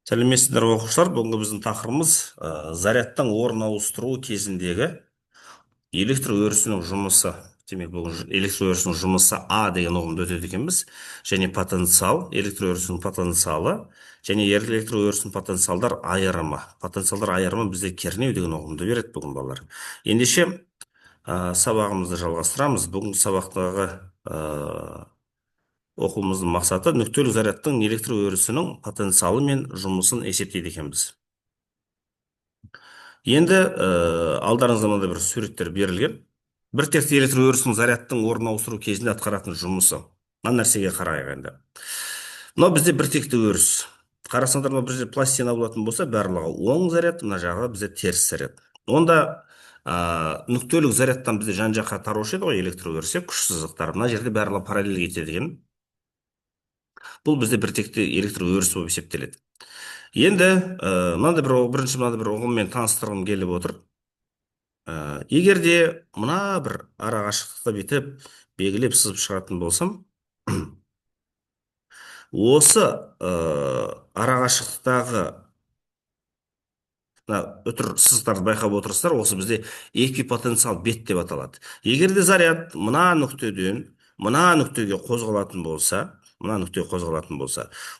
Сәлеметсіздер оқушылар. Бүгінгі біздің тақырыбымыз зарядтың орын ауыстыру кезіндегі электр өрісінің жұмысы. Демек, бүгін электр өрісінің жұмысы А деген ұғымды өтеді екенбіз. Және потенциал, электр өрісінің потенциалы, және электр өрісінің потенциалдар айырымы. Потенциалдар айырымы бізде кернеу деген ұғымды береді бүгін балалар. Ендеше сабағымызды жалғастырамыз. Бүгінгі сабақтағы оқуымыздың мақсаты нүктелік зарядтың электр өрісінің потенциалы мен жұмысын есептейді екенбіз. Енді алдарыңызда мынандай бір суреттер берілген. Бір текті электр өрісінің зарядтың орын ауыстыру кезінде атқаратын жұмысы. Мына нәрсеге қарайық енді. Мынау бізде бір текті өріс. Қарасаңдар, мына бізде пластина болатын болса, барлығы оң заряд, мына жағы бізде теріс заряд. Онда нүктелік зарядтан бізде жан жаққа тарушы еді ғой электр өрісі, күш сызықтар. Мына жерде барлығы параллель кетеді екен. Бұл бізде бір текті электр өрісі болып есептеледі. Енді мынандай бір ұғыммен таныстырғым келіп отыр. Егер де мына бір ара қашықтықта бүйтіп белгілеп сызып шығатын болсам, осы ара қашықтықтағы үтір сызықтарды байқап отырсыздар, осы бізде эквипотенциал бет деп аталады. Егер де заряд мына нүктеден мына нүктеге қозғалатын болса,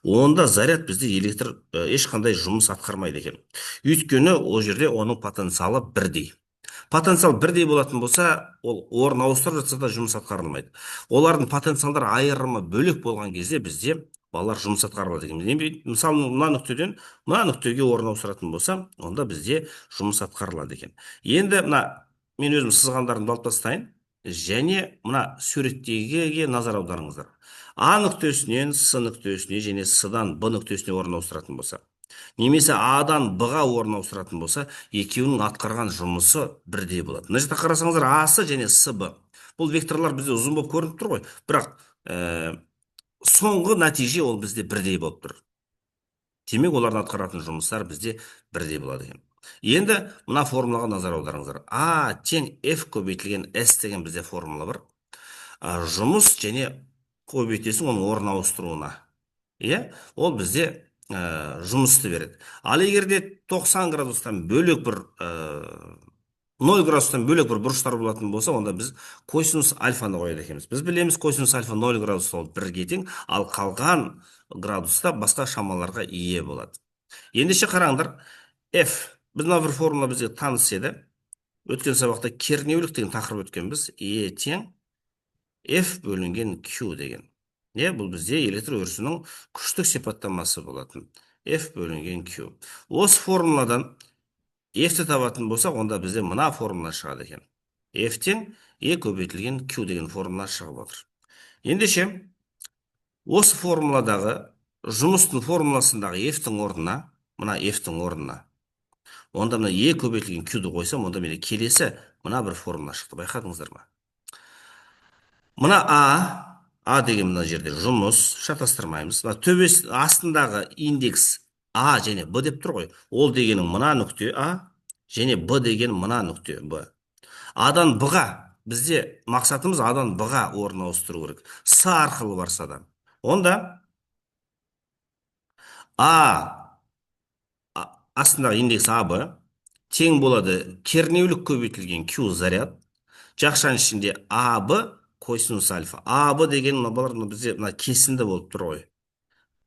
онда заряд бізде электр ешқандай жұмыс атқармайды екен. Өйткені ол жерде оның потенциалы бірдей. Потенциал бірдей болатын болса, ол орын ауыстырып жатса да жұмыс атқарылмайды. Олардың потенциалдар айырымы бөлек болған кезде бізде балалар жұмыс атқарылады екен. Мысалы, мына нүктеден мына нүктеге орын ауыстыратын болса, онда бізде жұмыс атқарылады екен. Енді мен өзім сызғандарымды алып тастайын, және мына суреттегіге назар аударыңыздар. А нүктесінен С нүктесіне және С-дан Б нүктесіне орын ауыстыратын болса, немесе А-дан Б-ға орын ауыстыратын болса, екеуінің атқарған жұмысы бірдей болады. Мына жерде қарасаңыздар, А-сы және С-Б. Бұл векторлар бізде ұзын болып көрініп тұр ғой, бірақ соңғы нәтиже ол бізде бірдей болып тұр. Демек, олардың атқаратын жұмыстар бізде бірдей болады екен. Енді мына формулаға назар аударыңыздар. А тең F көбейтілген S деген бізде формула бар. Жұмыс және көбейтесің оның орын ауыстыруына. Ол бізде жұмысты береді. Ал егер де 90 градустан бөлек бір 0 градустан бөлек бір бұрыштар болатын болса, онда біз косинус альфаны қояды екенбіз. Біз білеміз, косинус альфа 0 градус ол 1-ге тең, ал қалған градуста басқа шамаларға ие болады. Ендеше қараңдар, F, біз мына бір формула бізге таныс еді. Өткен сабақта кернеулік деген тақырып өткенбіз. E тең F бөлінген Q деген. Бұл бізде электр өрісінің күштік сипаттамасы болатын. F бөлінген Q. Осы формуладан F-ті табатын болсақ, онда бізде мына формула шығады екен. F тең E көбейтілген Q деген формула шығып отыр. Ендеше, осы формуладағы жұмыстың формуласындағы F-тің орнына, мына F-тің орнына, онда мына E көбейтілген Q-ді қойсам, онда менде келесі мына бір формула шықты. Байқадыңыздар ма? Мына А деген мына жерде жұмыс, шатастырмаймыз. Төбес астындағы индекс А және Б деп тұр ғой. Ол дегенің мына нүкте А, және Б деген мына нүкте Б. Адан Б-ға, бізде мақсатымыз Адан Б-ға орын ауыстыру керек. С арқылы барса да. Онда астындағы индекс АБ тең болады кернеулік көбейтілген Q заряд, жақшаның ішінде АБ косинус альфа. АБ деген бізде кесінді болып тұр ғой.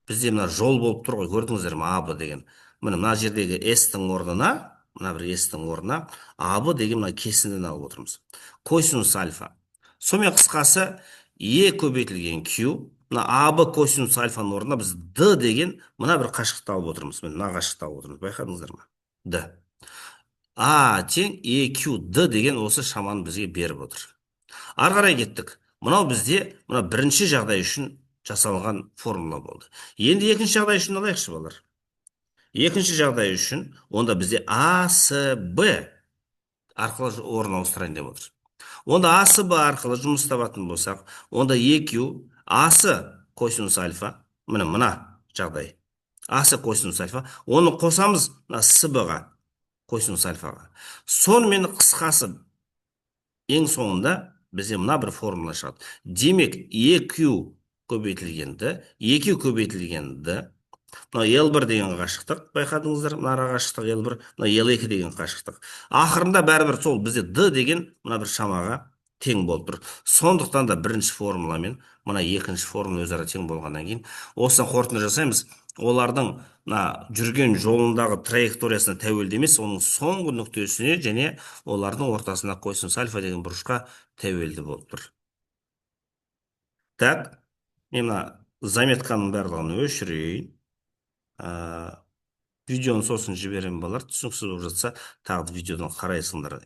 Бізде жол болып тұр ғой, көрдіңіздер ме, АБ деген. Мына жердегі S-тің орнына, мына бір S-тің орнына АБ деген кесіндіні алып отырмыз. Косинус альфа. Сонымен қысқасы E көбейтілген Q, АБ косинус альфаның орнына біз D деген мына бір қашықты алып отырмыз. Мына қашықты алып отырмыз. Байқадыңыздар ма? D. А тең EQ D деген осы шаманы бізге беріп отыр. Ары қарай кеттік. Мынау бізде бірінші жағдай үшін жасалған формула болды. Енді екінші жағдай үшін алайықшы балалар. Екінші жағдай үшін онда бізде АСБ арқылы орын ауыстырайын деп отыр. Онда АСБ арқылы жұмыс табатын болсақ, онда EQ асы косинус альфа, мына жағдай. Асы косинус альфа, оны қосамыз СБ-ға, косинус альфаға. Сонымен қысқасы ең соңында бізде мына бір формула шығады. Демек, EQ көбейтілгенді мына L1 деген қашықтық, байқадыңыздар, мына ара қашықтық L1, мына L2 деген қашықтық. Ақырында бәрібір сол бізде D деген мына бір шамаға тең болып тұр. Сондықтан да бірінші формула мен мына екінші формула өзара тең болғаннан кейін осыдан қорытынды жасаймыз. Олардың мына жүрген жолындағы траекториясына тәуелді емес, оның соңғы нүктесіне және олардың ортасына косинус альфа деген бұрышқа тәуелді болып тұр. Так, мен мына заметканың барлығын өшірейін. Видеоны сосын жіберем, балалар түсініксіз болып жатса тағы видеодан қарайсыңдар.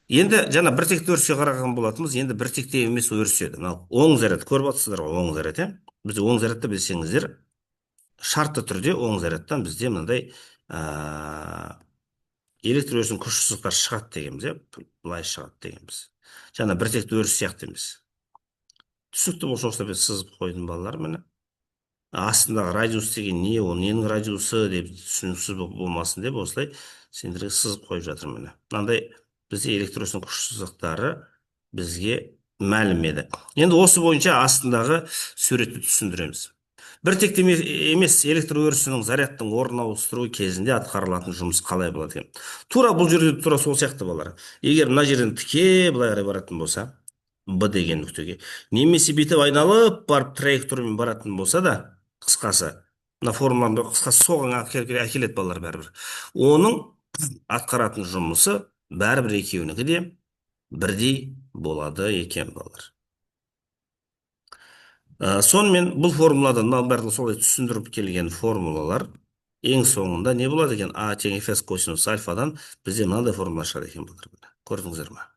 Енді жаңа біртекті өріске қараған болатынбыз, енді біртекте емес өріседі. Мынау оң заряд көріп жатсыздар ғой, оң заряд, біз оң зарядты білсеңіздер, шартты түрде оң зарядтан бізде мынандай электр өрісінің күш сызықтары шығады дегенбіз, былай шығады дегенбіз. Жаңа біртекті өріс сияқты емес. Түсінікті болса осылай біз сызып қойдым, балалар. Міне астындағы радиус деген не, ол ненің радиусы деп түсініксіз болмасын деп осылай сендерге сызып қойып жатырмын. Міне мынандай бізде электр өрісінің күш сызықтары бізге мәлім еді. Енді осы бойынша астындағы суретті түсіндіреміз. Біртекті емес электр өрісінің зарядтың орнын ауыстыру кезінде атқарылатын жұмыс қалай болады екен? Тура бұл жерде тура сол сияқты балалар. Егер мына жерден тіке былай қарай баратын болса, Б деген нүктеге, немесе бүйтіп айналып барып траекториямен баратын болса да, қысқасы, мына формуланы қысқасы соған әкеледі балалар бәрібір. Оның атқаратын жұмысы бәрібір екеуінікі де бірдей болады екен, балалар. Сонымен бұл формуладан барлығы солай түсіндіріп келген формулалар ең соңында не болады екен? А тең Ф косинус альфадан бізде мынандай формула шығады екен, балалар. Көрдіңіздер ме?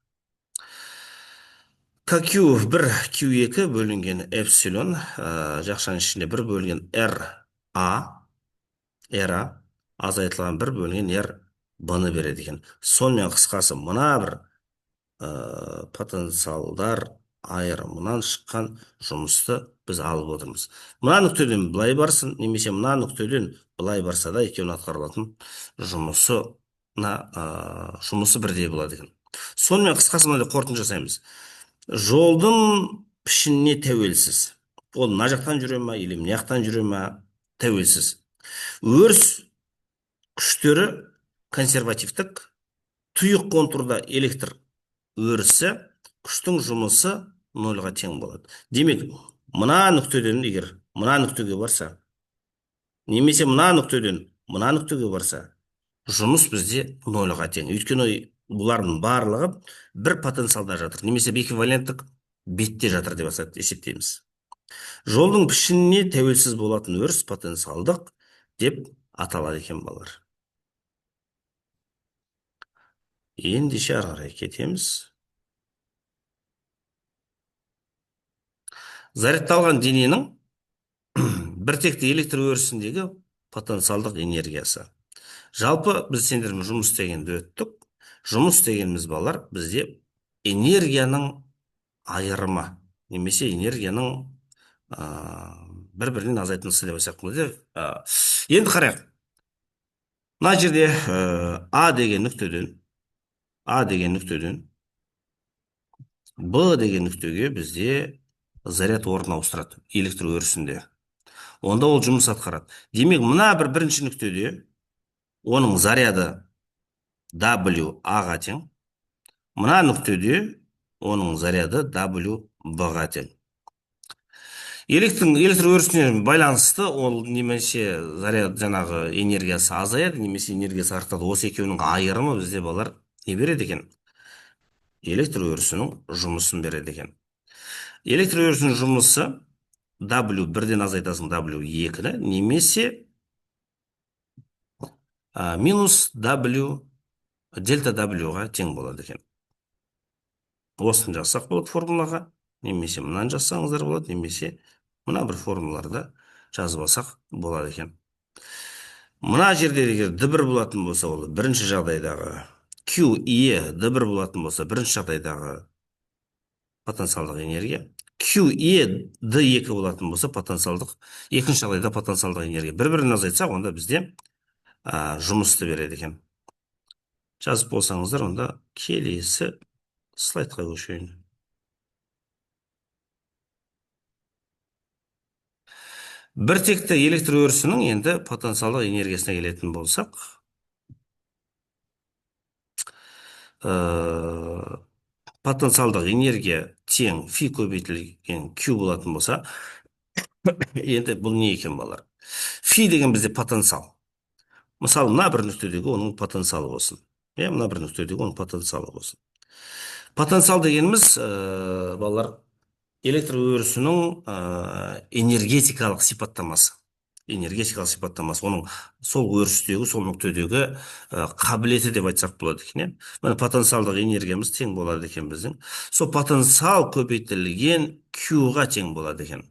Q1, Q2 бөлінген эпсилон, жақшаның ішінде 1 бөлінген RA азайтылған 1 бөлінген R B-ны береді екен. Сонымен қысқасы мына бір потенциалдар айырымынан шыққан жұмысты біз алып отырмыз. Мына нүктеден былай барсын, немесе мына нүктеден былай барса да екеуінің атқарылатын жұмысы бірдей болады екен. Сонымен қысқасы мынандай қорытынды жасаймыз. Жолдың пішініне тәуелсіз. Ол мына жақтан жүре ма, или мына жақтан жүре ма, тәуелсіз. Өріс күштері консервативтік, тұйық контурда электр өрісі күштің жұмысы нольға тең болады. Демек, мына нүктеден егер мына нүктеге барса, немесе мына нүктеден мына нүктеге барса, жұмыс бізде нольға тең. Өйткені бұлардың барлығы бір потенциалда жатыр, немесе эквиваленттік бетте жатыр деп есептейміз. Жолдың пішініне тәуелсіз болатын өріс потенциалдық деп аталады екен, балалар. Ендеше ары қарай кетеміз. Зарядталған дененің біртекті электр өрісіндегі потенциалдық энергиясы. Жалпы біз сендермен жұмыс дегенді өттік. Жұмыс дегеніміз, балалар, бізде энергияның айырымы, немесе энергияның бір-бірінен азайтындысы деп айтсақ болады. Енді қарайық. Мына жерде А деген нүктеден Б деген нүктеге бізде заряд орнын ауыстырады электр өрісінде. Онда ол жұмыс атқарады. Демек, мына бірінші нүктеде оның заряды WA-ға тең. Мына нүктеде оның заряды WB-ға тең. Электр өрісіне байланысты ол немесе заряд жаңағы энергиясы азаяды, немесе энергиясы артады. Осы екеуінің айырымы бізде, балалар, не береді екен? Электр өрісінің жұмысын береді екен. Электр өрісінің жұмысы W1-ден азайтасың W2-ні, немесе минус W дельта W-ға тең болады екен. Осыны жазсақ болады формулаға, немесе мынаны жазсаңыздар болады, немесе мына бір формулаларды жазып алсақ болады екен. Мына жерде егер D1 болатын болса, ол бірінші жағдайдағы QE D1 болатын болса, бірінші жағдайдағы потенциалдық энергия, QE D2 болатын болса, екінші жағдайда потенциалдық энергия. Бір-бірін азайтсақ, онда бізде жұмысты береді екен. Жазып болсаңыздар, онда келесі слайдқа көшейін. біртекті электр өрісінің енді потенциалдық энергиясына келетін болсақ, потенциалдық энергия тең фи көбейтілген Q болатын болса, енді бұл не екен балалар? Фи деген бізде потенциал. Мысалы, мына бір нүктедегі оның потенциалы болсын. Мына бір нүктедегі оның потенциалы болсын. Потенциал дегеніміз, балалар, электр өрісінің энергетикалық сипаттамасы. Энергетикалық сипаттамасы. Оның сол өрістегі, сол нүктедегі қабілеті деп айтсақ болады екен. Мына потенциалдық энергиямыз тең болады екен біздің. Сол потенциал көбейтілген Q-ға тең болады екен.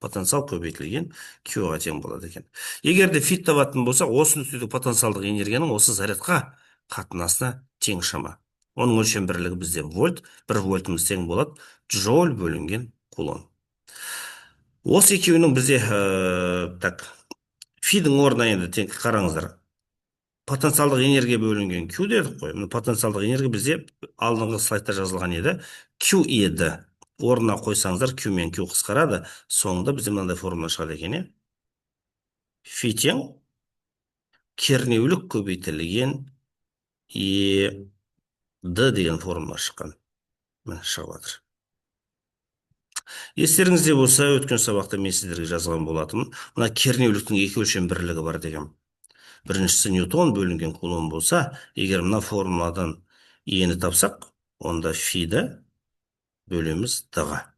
Потенциал көбейтілген Q-ға тең болады екен. Егер де фит табатын болсақ, осы нүктедегі потенциалдық энергияның осы зарядқа қатынасына тең шама. Оның өлшем бірлігі бізде вольт, 1 вольтымыз тең болады джоуль бөлінген кулон. Осы екеуінің бізде фидің орнына енді тең қараңыздар. Потенциалдық энергия бөлінген Q дедік қой. Потенциалдық энергия бізде алдыңғы слайдта жазылған еді. Q еді. Орнына қойсаңыздар, Q мен Q қысқарады. Соңында бізде мынандай формула шығады екен. Фи тең кернеулік көбейтілген E D деген формула шыққан. Міне шығып жатыр. Естеріңізде болса, өткен сабақта мен сіздерге жазған болатынмын. Мына кернеуліктің екі өлшем бірлігі бар деген. Біріншісі ньютон бөлінген кулон болса, егер мына формуладан ені тапсақ, онда фиді бөлеміз д-ға.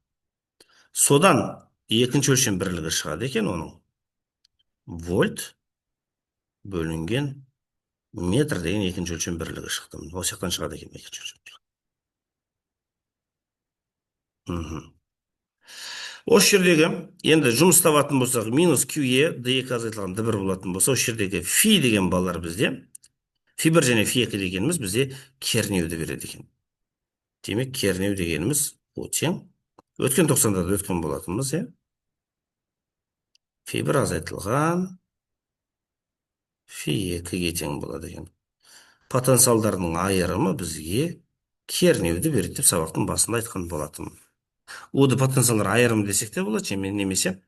Содан екінші өлшем бірлігі шығады екен оның. Вольт бөлінген метр деген екінші өлшем бірлігі шықты. Осы жақтан шығады екен екінші өлшем бірлігі. Осы жердегі, енді жұмыс табатын болсақ, минус QE, D2 азайтылған D1 болатын болса, осы жердегі фи деген балалар бізде, фи1 және фи2 дегеніміз бізде кернеуді береді екен. Демек, кернеу дегеніміз тең. Өткен 90-да өткен болатынбыз, фи1 азайтылған фи2-ге тең болады екен. Потенциалдарының айырымы бізге кернеуді береді деп сабақтың басында айтқан болатынмын. Оды потенциалдар айырым десек те болады, немесе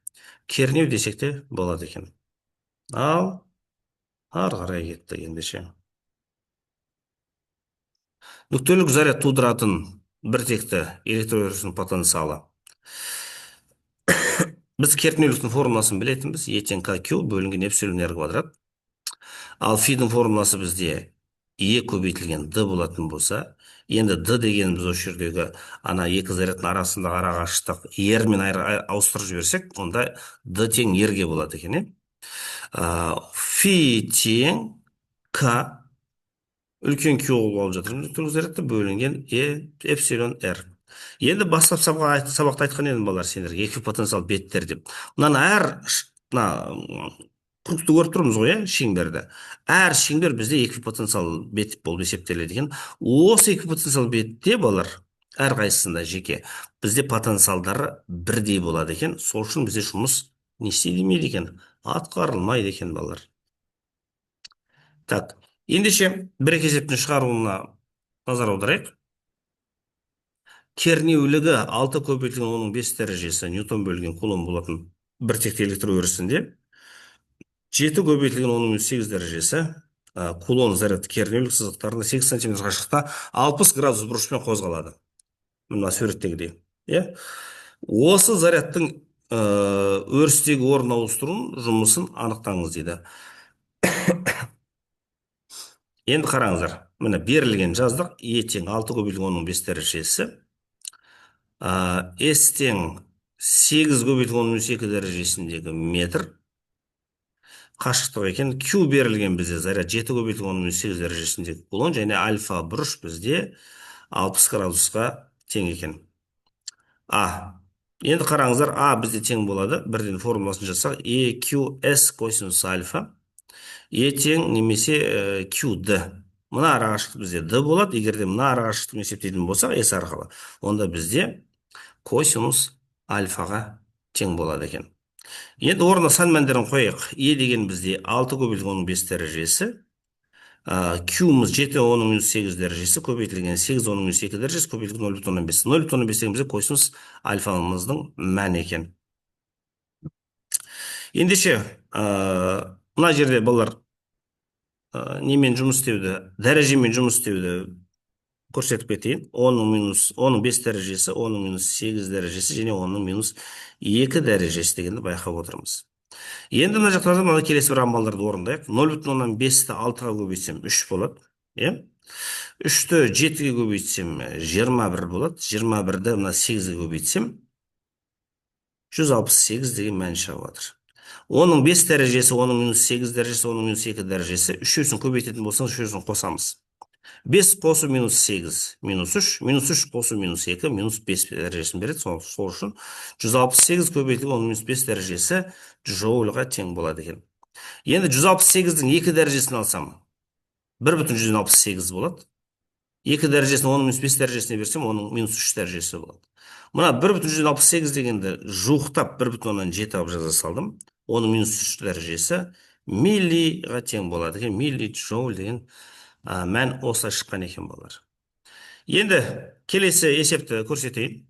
кернеу десек те болады екен. Ал ары қарай кетті ендеше. Нүктелік заряд тудыратын біртекті электр өрісінің потенциалы. Біз кернеуліктің формуласын білетінбіз, E тең KQ бөлінген эпсилон R квадрат. Ал фидің формуласы бізде E көбейтілген D болатын болса, енді D дегеніміз осы жердегі ана екі зарядтың арасындағы арақашықтық R мен ауыстырып жіберсек, онда D тең R-ге болады екен. Фи тең К үлкен Q болып жатыр. Нүктелік зарядты бөлінген эпсилон R. Енді бастап сабақта айтқан едім балалар сендерге эквипотенциал беттер деп. Мынаны әр кругты көріп тұрмыз ғой, шеңберді. Әр шеңбер бізде эквипотенциал бет болып есептеледі екен. Осы эквипотенциал бетте балалар әр қайсысында жеке бізде потенциалдары бірдей болады екен. Сол үшін бізде жұмыс не істелмейді екен, атқарылмайды екен балалар. Так, ендеше бір есептің шығаруына назар аударайық. Кернеулігі 6 көбейтілген оның 5 дәрежесі ньютон бөлінген кулон болатын біртекті электр өрісінде 7 көбейтілген оның 8 дәрежесі кулон заряд кернеулік сызықтарында 8 см қашықта 60 градус бұрышпен қозғалады. Мына суреттегідей. Осы зарядтың өрістегі орын ауыстырудың жұмысын анықтаңыз дейді. Енді қараңыздар. Міне берілген жаздық. E тең 6 көбейтілген оның 5 дәрежесі. S тең 8 көбейтілген 12 дәрежесіндегі метр қашықтық екен. Q берілген бізде заряд 7 көбейтілген 18 дәрежесіндегі кулон, және альфа бұрыш бізде 60 градусқа тең екен. Енді қараңыздар, бізде тең болады. Бірден формуласын жасақ, EQS косинус альфа. E тең немесе QD. Мына арақашықтық бізде D болады. Егерде мына арақашықтығын есептейтін болсақ, S арқылы, онда бізде косинус альфаға тең болады екен. Енді орнына сан мәндерін қойық. E деген бізде 6 көбейтілген 5 дәрежесі. Q-мыз 7 оның 8 дәрежесі, көбейтілген 8 оның 2 дәрежесі, көбейтілген 0,5. 0,5 деген бізде косинус альфамыздың мәні екен. ендеше мына жерде балалар немен жұмыс істеуді, дәрежемен жұмыс істеуді көрсетіп кетейін. 10-ның минус 10-ның 5 дәрежесі, 10-ның минус 8 дәрежесі және 10-ның минус 2 дәрежесі дегенді байқап отырмыз. Енді мына жақтарда мына келесі бір амалдарды орындайық. 0,5-ті 6-ға көбейтсем 3 болады. Иә? 3-ті 7-ге көбейтсем 21 болады. 21-ді мына 8-ге көбейтсем 168 деген мән шығып жатыр. Оның 5 дәрежесі, оның минус 8 дәрежесі, оның минус 2 дәрежесі. Үшеуісін көбейтетін болсаңыз, үшеуісін қосамыз. 5 қосу минус 8, минус 3, минус 3 қосу минус 2, минус 5 дәрежесін береді. Сол үшін 168 көбейтілген оның минус 5 дәрежесі джоульға тең болады екен. Енді 168-дің 2 дәрежесін алсам, 1,168 болады. 2 дәрежесін оның минус 5 дәрежесіне берсем, оның минус 3 дәрежесі болады. Мына 1,168 дегенді жуықтап 1,7 алып жаза салдым. Оның минус 3 дәрежесі миллиға тең болады екен. Милли джоуль деген мән осылай шыққан екен балалар. Енді келесі есепті көрсетейін.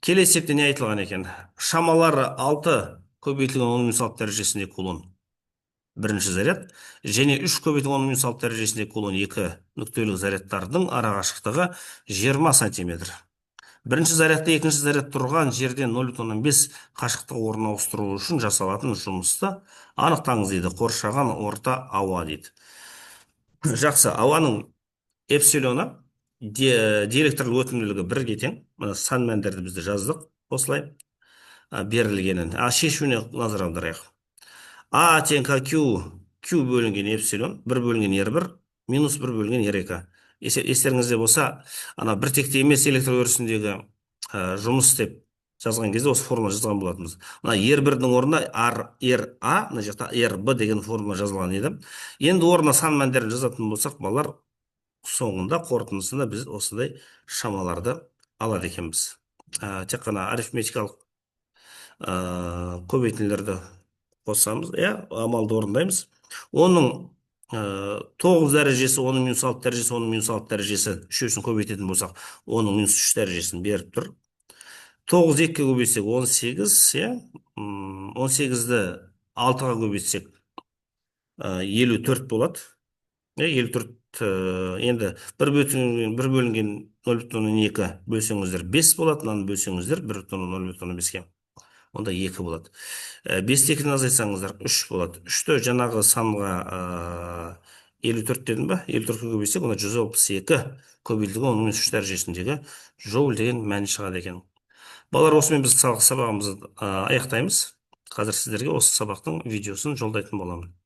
Келесі есепте не айтылған екен? Шамалары 6 көбейтілген 10 минус 6 дәрежесінде кулон бірінші заряд және 3 көбейтілген 10 минус 6 дәрежесінде кулон 2 нүктелік зарядтардың арақашықтығы 20 сантиметр. Бірінші зарядта екінші заряд тұрған жерден 0,5 қашықтық орнына ауыстыру үшін жасалатын жұмысты анықтаңыз дейді. Қоршаған орта ауа дейді. Жақсы, ауаның эпсилоны диэлектрлік өтімділігі 1-ге тең. Сан мәндерді бізді жаздық осылай берілгенін. Шешуіне назар аударайық. А тең Q бөлінген эпсилон, 1 бөлінген R1, минус 1 бөлінген R2. Естеріңізде болса, бір текті емес электр өрісіндегі жұмыс деп жазған кезде осы формула жазған болатынбыз. Мына R1-дің орнына RA, мына жақта RB деген формула жазылған еді. Енді орнына сан мәндерін жазатын болсақ, балалар соңында қорытындысында біз осындай шамаларды алады екенбіз. Тек қана арифметикалық көбейтінділерді қосамыз, амалды орындаймыз. Оның 9 дәрежесі, оның минус 6 дәрежесі, оның минус 6 дәрежесі үшеуісін көбейтетін болсақ, оның минус 3 дәрежесін беріп тұр. 9 2-ге көбейтсек 18, 18-ді 6-ға көбейтсек 54 болады. 54, енді 1 бөлінген 0,2 бөлсеңіздер 5 болады, мынаны бөлсеңіздер 1,0,5-ке. Онда 2 болады. 5-ті 2-ден азайтсаңыздар 3 болады. 3-ті жаңағы санға 54 дедім ба? 54-ке көбейтсек, онда 162 көбейтілген оның минус 3 дәрежесіндегі жоуль деген мән шығады екен. Балалар, осымен біз сабағымызды аяқтаймыз. Қазір сіздерге осы сабақтың видеосын жолдайтын боламын.